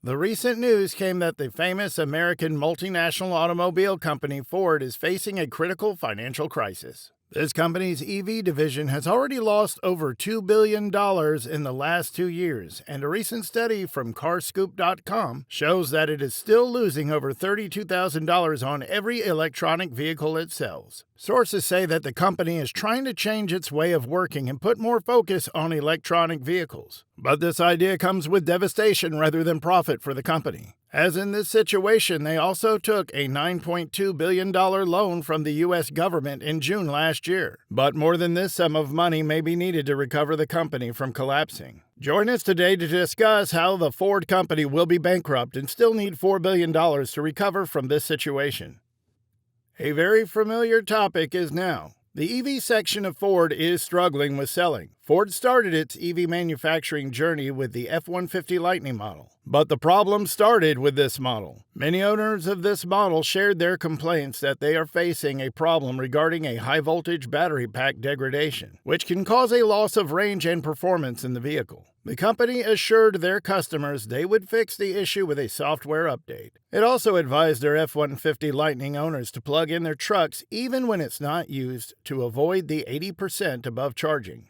The recent news came that the famous American multinational automobile company Ford is facing a critical financial crisis. This company's EV division has already lost over $2 billion in the last 2 years, and a recent study from carscoop.com shows that it is still losing over $32,000 on every electronic vehicle it sells. Sources say that the company is trying to change its way of working and put more focus on electronic vehicles. But this idea comes with devastation rather than profit for the company. As in this situation, they also took a $9.2 billion loan from the U.S. government in June last year. But more than this sum of money may be needed to recover the company from collapsing. Join us today to discuss how the Ford company will be bankrupt and still need $4 billion to recover from this situation. A very familiar topic is now. The EV section of Ford is struggling with selling. Ford started its EV manufacturing journey with the F-150 Lightning model. But the problem started with this model. Many owners of this model shared their complaints that they are facing a problem regarding a high-voltage battery pack degradation, which can cause a loss of range and performance in the vehicle. The company assured their customers they would fix the issue with a software update. It also advised their F-150 Lightning owners to plug in their trucks even when it's not used to avoid the 80% above charging.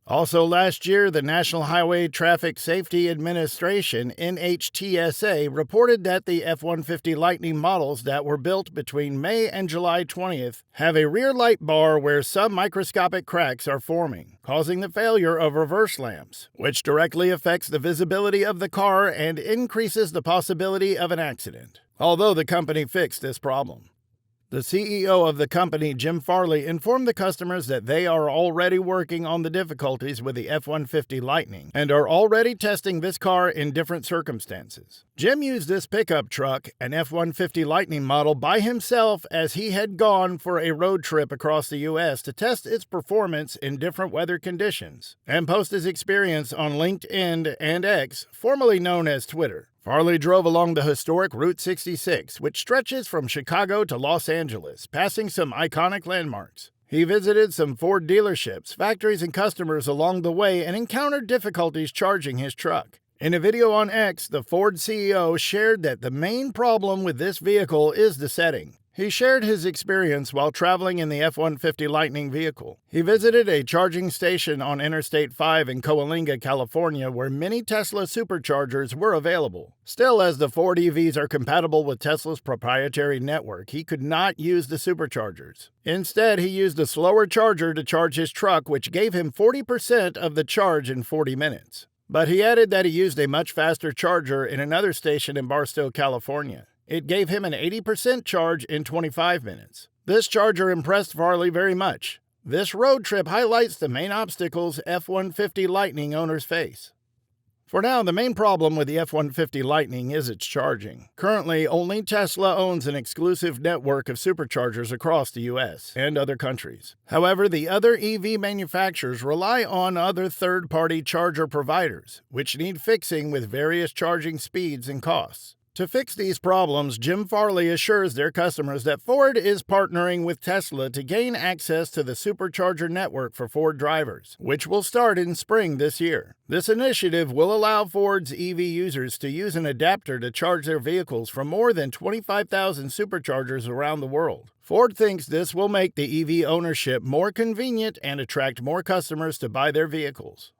Also last year, the National Highway Traffic Safety Administration, NHTSA, reported that the F-150 Lightning models that were built between May and July 20th have a rear light bar where some microscopic cracks are forming, causing the failure of reverse lamps, which directly affects the visibility of the car and increases the possibility of an accident, although the company fixed this problem. The CEO of the company, Jim Farley, informed the customers that they are already working on the difficulties with the F-150 Lightning and are already testing this car in different circumstances. Jim used this pickup truck, an F-150 Lightning model, by himself as he had gone for a road trip across the U.S. to test its performance in different weather conditions and post his experience on LinkedIn and X, formerly known as Twitter. Farley drove along the historic Route 66, which stretches from Chicago to Los Angeles, passing some iconic landmarks. He visited some Ford dealerships, factories, and customers along the way and encountered difficulties charging his truck. In a video on X, the Ford CEO shared that the main problem with this vehicle is the setting. He shared his experience while traveling in the F-150 Lightning vehicle. He visited a charging station on Interstate 5 in Coalinga, California, where many Tesla Superchargers were available. Still, as the Ford EVs are compatible with Tesla's proprietary network, he could not use the Superchargers. Instead, he used a slower charger to charge his truck, which gave him 40% of the charge in 40 minutes. But he added that he used a much faster charger in another station in Barstow, California. It gave him an 80% charge in 25 minutes. This charger impressed Farley very much. This road trip highlights the main obstacles F-150 Lightning owners face. For now, the main problem with the F-150 Lightning is its charging. Currently, only Tesla owns an exclusive network of superchargers across the U.S. and other countries. However, the other EV manufacturers rely on other third-party charger providers, which need fixing with various charging speeds and costs. To fix these problems, Jim Farley assures their customers that Ford is partnering with Tesla to gain access to the Supercharger network for Ford drivers, which will start in spring this year. This initiative will allow Ford's EV users to use an adapter to charge their vehicles from more than 25,000 Superchargers around the world. Ford thinks this will make the EV ownership more convenient and attract more customers to buy their vehicles.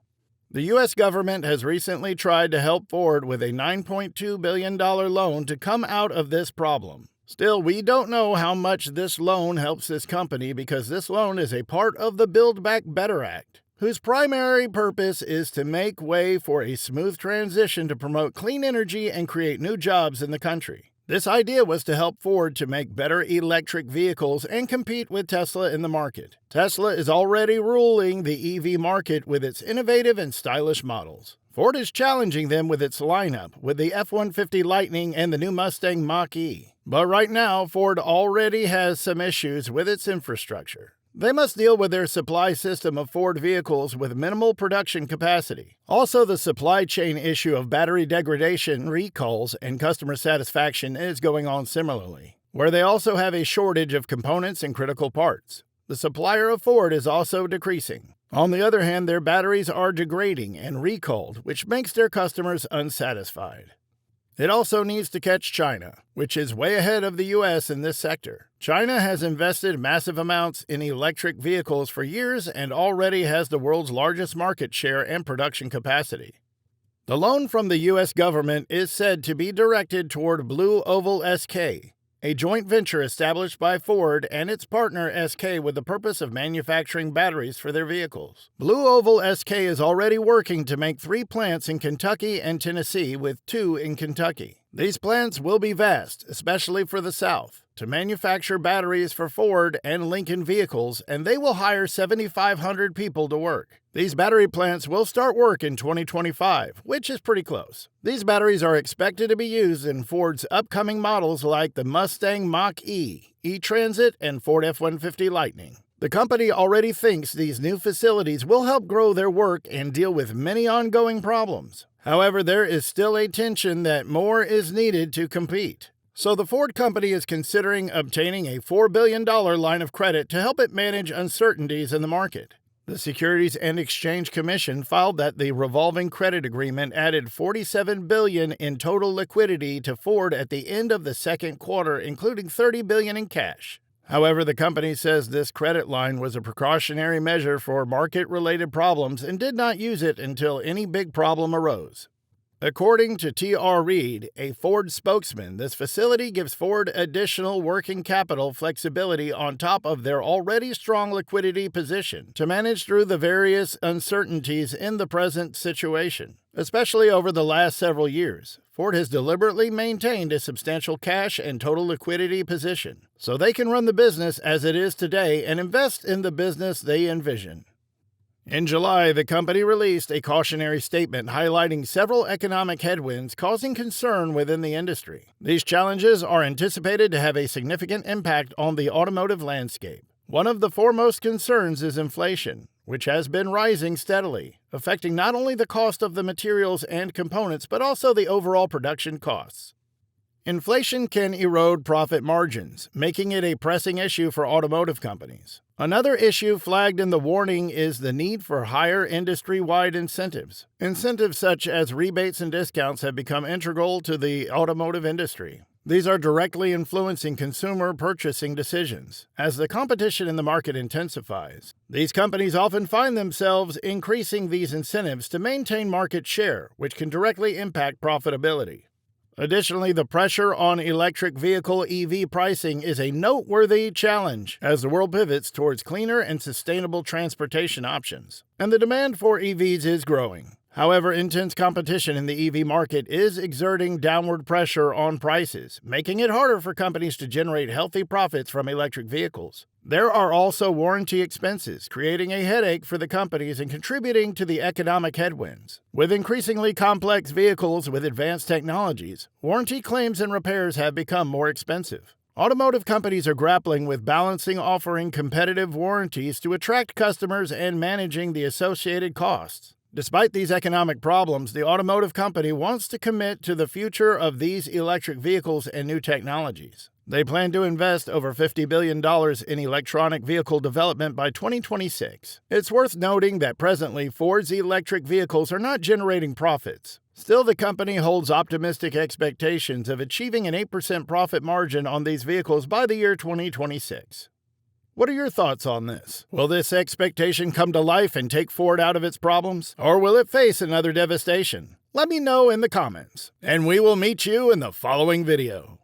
The U.S. government has recently tried to help Ford with a $9.2 billion loan to come out of this problem. Still, we don't know how much this loan helps this company because this loan is a part of the Build Back Better Act, whose primary purpose is to make way for a smooth transition to promote clean energy and create new jobs in the country. This idea was to help Ford to make better electric vehicles and compete with Tesla in the market. Tesla is already ruling the EV market with its innovative and stylish models. Ford is challenging them with its lineup, with the F-150 Lightning and the new Mustang Mach-E. But right now, Ford already has some issues with its infrastructure. They must deal with their supply system of Ford vehicles with minimal production capacity. Also, the supply chain issue of battery degradation, recalls, and customer satisfaction is going on similarly, where they also have a shortage of components and critical parts. The supplier of Ford is also decreasing. On the other hand, their batteries are degrading and recalled, which makes their customers unsatisfied. It also needs to catch China, which is way ahead of the U.S. in this sector. China has invested massive amounts in electric vehicles for years and already has the world's largest market share and production capacity. The loan from the U.S. government is said to be directed toward Blue Oval SK, a joint venture established by Ford and its partner SK with the purpose of manufacturing batteries for their vehicles. Blue Oval SK is already working to make 3 plants in Kentucky and Tennessee, with 2 in Kentucky. These plants will be vast, especially for the South, to manufacture batteries for Ford and Lincoln vehicles, and they will hire 7,500 people to work. These battery plants will start work in 2025, which is pretty close. These batteries are expected to be used in Ford's upcoming models like the Mustang Mach-E, E-Transit, and Ford F-150 Lightning. The company already thinks these new facilities will help grow their work and deal with many ongoing problems. However, there is still a tension that more is needed to compete. So the Ford company is considering obtaining a $4 billion line of credit to help it manage uncertainties in the market. The Securities and Exchange Commission filed that the revolving credit agreement added $47 billion in total liquidity to Ford at the end of the second quarter, including $30 billion in cash. However, the company says this credit line was a precautionary measure for market-related problems and did not use it until any big problem arose. According to T.R. Reid, a Ford spokesman, this facility gives Ford additional working capital flexibility on top of their already strong liquidity position to manage through the various uncertainties in the present situation. Especially over the last several years, Ford has deliberately maintained a substantial cash and total liquidity position, so they can run the business as it is today and invest in the business they envision. In July, the company released a cautionary statement highlighting several economic headwinds causing concern within the industry. These challenges are anticipated to have a significant impact on the automotive landscape. One of the foremost concerns is inflation, which has been rising steadily, affecting not only the cost of the materials and components, but also the overall production costs. Inflation can erode profit margins, making it a pressing issue for automotive companies. Another issue flagged in the warning is the need for higher industry-wide incentives. Incentives such as rebates and discounts have become integral to the automotive industry. These are directly influencing consumer purchasing decisions. As the competition in the market intensifies, these companies often find themselves increasing these incentives to maintain market share, which can directly impact profitability. Additionally, the pressure on electric vehicle EV pricing is a noteworthy challenge as the world pivots towards cleaner and sustainable transportation options, and the demand for EVs is growing. However, intense competition in the EV market is exerting downward pressure on prices, making it harder for companies to generate healthy profits from electric vehicles. There are also warranty expenses, creating a headache for the companies and contributing to the economic headwinds. With increasingly complex vehicles with advanced technologies, warranty claims and repairs have become more expensive. Automotive companies are grappling with balancing offering competitive warranties to attract customers and managing the associated costs. Despite these economic problems, the automotive company wants to commit to the future of these electric vehicles and new technologies. They plan to invest over $50 billion in electronic vehicle development by 2026. It's worth noting that presently, Ford's electric vehicles are not generating profits. Still, the company holds optimistic expectations of achieving an 8% profit margin on these vehicles by the year 2026. What are your thoughts on this? Will this expectation come to life and take Ford out of its problems? Or will it face another devastation? Let me know in the comments, and we will meet you in the following video.